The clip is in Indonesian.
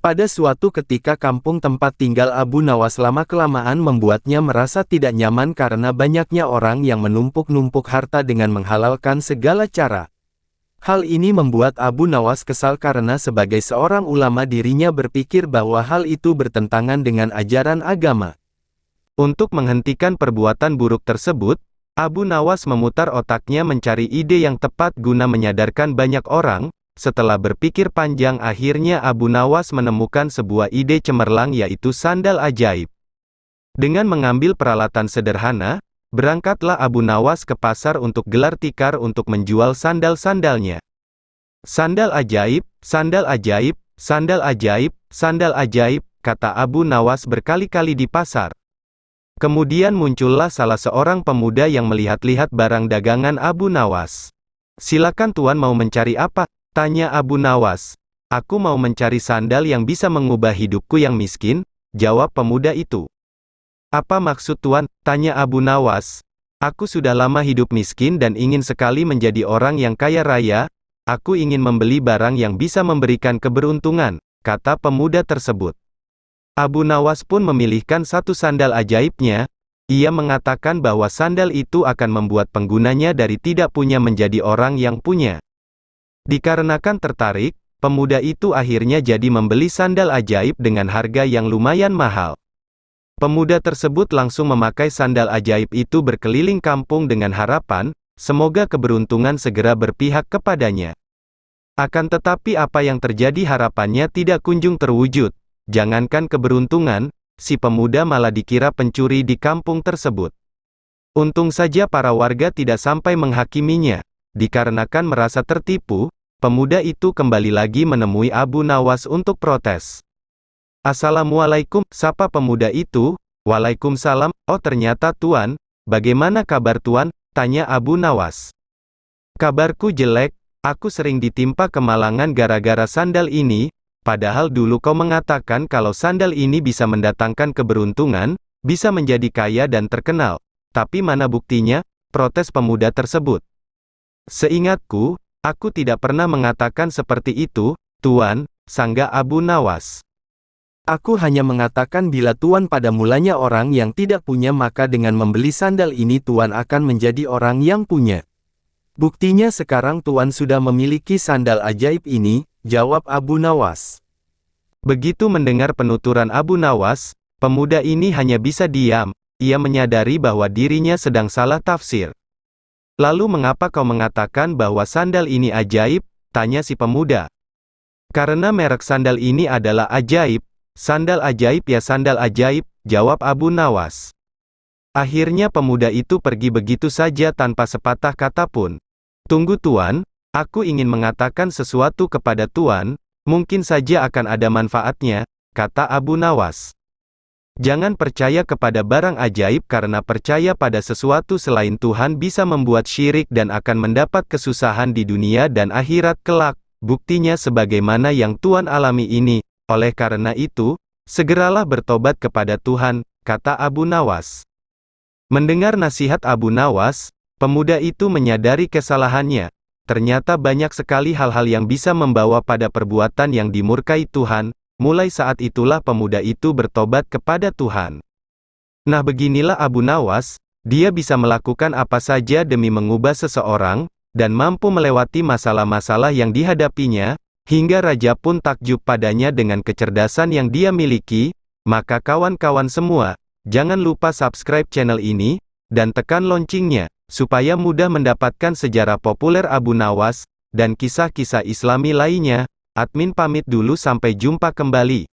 Pada suatu ketika kampung tempat tinggal Abu Nawas lama-kelamaan membuatnya merasa tidak nyaman karena banyaknya orang yang menumpuk-numpuk harta dengan menghalalkan segala cara. Hal ini membuat Abu Nawas kesal karena sebagai seorang ulama dirinya berpikir bahwa hal itu bertentangan dengan ajaran agama. Untuk menghentikan perbuatan buruk tersebut, Abu Nawas memutar otaknya mencari ide yang tepat guna menyadarkan banyak orang. Setelah berpikir panjang akhirnya Abu Nawas menemukan sebuah ide cemerlang yaitu sandal ajaib. Dengan mengambil peralatan sederhana, berangkatlah Abu Nawas ke pasar untuk gelar tikar untuk menjual sandal-sandalnya. Sandal ajaib, sandal ajaib, sandal ajaib, sandal ajaib, kata Abu Nawas berkali-kali di pasar. Kemudian muncullah salah seorang pemuda yang melihat-lihat barang dagangan Abu Nawas. Silakan tuan, mau mencari apa? Tanya Abu Nawas. Aku mau mencari sandal yang bisa mengubah hidupku yang miskin, jawab pemuda itu. Apa maksud tuan? Tanya Abu Nawas. Aku sudah lama hidup miskin dan ingin sekali menjadi orang yang kaya raya. Aku ingin membeli barang yang bisa memberikan keberuntungan, kata pemuda tersebut. Abu Nawas pun memilihkan satu sandal ajaibnya. Ia mengatakan bahwa sandal itu akan membuat penggunanya dari tidak punya menjadi orang yang punya. Dikarenakan tertarik, pemuda itu akhirnya jadi membeli sandal ajaib dengan harga yang lumayan mahal. Pemuda tersebut langsung memakai sandal ajaib itu berkeliling kampung dengan harapan, semoga keberuntungan segera berpihak kepadanya. Akan tetapi apa yang terjadi, harapannya tidak kunjung terwujud. Jangankan keberuntungan, si pemuda malah dikira pencuri di kampung tersebut. Untung saja para warga tidak sampai menghakiminya. Dikarenakan merasa tertipu, pemuda itu kembali lagi menemui Abu Nawas untuk protes. Assalamualaikum, sapa pemuda itu. Waalaikumsalam, oh ternyata tuan, bagaimana kabar tuan? Tanya Abu Nawas. Kabarku jelek, aku sering ditimpa kemalangan gara-gara sandal ini, padahal dulu kau mengatakan kalau sandal ini bisa mendatangkan keberuntungan, bisa menjadi kaya dan terkenal. Tapi mana buktinya? Protes pemuda tersebut. Seingatku, aku tidak pernah mengatakan seperti itu, tuan, sanggah Abu Nawas. Aku hanya mengatakan bila tuan pada mulanya orang yang tidak punya maka dengan membeli sandal ini tuan akan menjadi orang yang punya. Buktinya sekarang tuan sudah memiliki sandal ajaib ini, jawab Abu Nawas. Begitu mendengar penuturan Abu Nawas, pemuda ini hanya bisa diam. Ia menyadari bahwa dirinya sedang salah tafsir. Lalu mengapa kau mengatakan bahwa sandal ini ajaib? Tanya si pemuda. Karena merek sandal ini adalah ajaib. Sandal ajaib ya sandal ajaib, jawab Abu Nawas. Akhirnya pemuda itu pergi begitu saja tanpa sepatah kata pun. Tunggu tuan, aku ingin mengatakan sesuatu kepada tuan, mungkin saja akan ada manfaatnya, kata Abu Nawas. Jangan percaya kepada barang ajaib karena percaya pada sesuatu selain Tuhan bisa membuat syirik dan akan mendapat kesusahan di dunia dan akhirat kelak. Buktinya sebagaimana yang Tuhan alami ini. Oleh karena itu, segeralah bertobat kepada Tuhan, kata Abu Nawas. Mendengar nasihat Abu Nawas, pemuda itu menyadari kesalahannya. Ternyata banyak sekali hal-hal yang bisa membawa pada perbuatan yang dimurkai Tuhan. Mulai saat itulah pemuda itu bertobat kepada Tuhan. Nah beginilah Abu Nawas, dia bisa melakukan apa saja demi mengubah seseorang, dan mampu melewati masalah-masalah yang dihadapinya, hingga raja pun takjub padanya dengan kecerdasan yang dia miliki. Maka kawan-kawan semua, jangan lupa subscribe channel ini, dan tekan loncengnya, supaya mudah mendapatkan sejarah populer Abu Nawas, dan kisah-kisah Islami lainnya. Admin pamit dulu, sampai jumpa kembali.